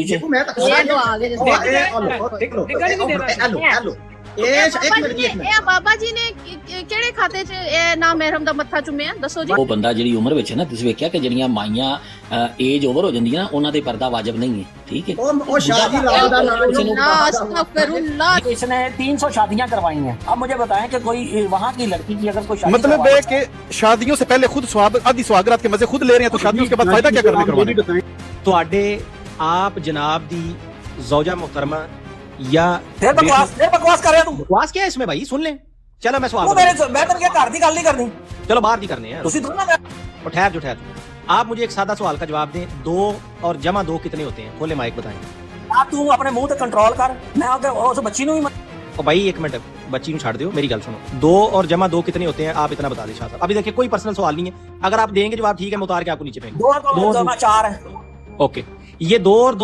देखो मैं तो ये तो आगे जैसे ਇਹ ਬਾਬਾ ਜੀ ਨੇ ਕਿਹੜੇ ਖਾਤੇ 'ਚ ਇਹ ਨਾ ਮਹਿਰਮ ਦਾ ਮੱਥਾ ਚੁੰਮਿਆ ਦੱਸੋ ਜੀ। ਉਹ ਬੰਦਾ ਜਿਹੜੀ ਉਮਰ ਵਿੱਚ ਹੈ ਨਾ, ਤੁਸੀਂ ਵੇਖਿਆ ਕਿ ਜਿਹੜੀਆਂ ਮਾਈਆਂ ਏਜ ਓਵਰ ਹੋ ਜਾਂਦੀਆਂ ਨਾ, ਉਹਨਾਂ ਤੇ ਪਰਦਾ ਵਾਜਬ ਨਹੀਂ ਹੈ, ठीक है। ਉਹ ਸ਼ਾਦੀ ਰੱਬ ਦਾ ਨਾਮ ना अस्तगफिरुल्लाह। इसने 300 शादियां करवाई हैं। अब मुझे बताएं कि कोई वहाँ की लड़की की अगर कोई शादी मतलब है कि शादियों से पहले खुद आदि सुहागरात के मजे खुद ले रहे हैं, तो शादियों के बाद फायदा क्या करने करवाने। ਤੁਹਾਡੇ ਆਪ ਜਨਾब दी ਜ਼ੌजा मोहतरमा या फिर बकवास कर रहे तू। बकवास क्या है इसमें भाई, सुन लें। चलो मैं सवाल मैं तो क्या घर दी गल नहीं करनी, चलो बाहर नहीं करने हैं। तुसी तो ना और ठहर जो आप मुझे एक सादा सवाल का जवाब दें, 2 और जमा 2 कितने होते हैं? खोले माइक बताएं। आप तू अपने मुंह पे कंट्रोल कर। मैं आगे उस बच्ची नु और भाई एक मिनट बच्ची को छाड़ दो, मेरी गल सुनो। 2 और जमा 2 कितने होते हैं आप इतना बता दें शाह साहब। अभी देखिए कोई पर्सनल सवाल नहीं है, अगर आप देंगे जवाब ठीक है, मैं उतार के आपको नीचे फेंक 2 और 4 है। ओके, ये 2 और 2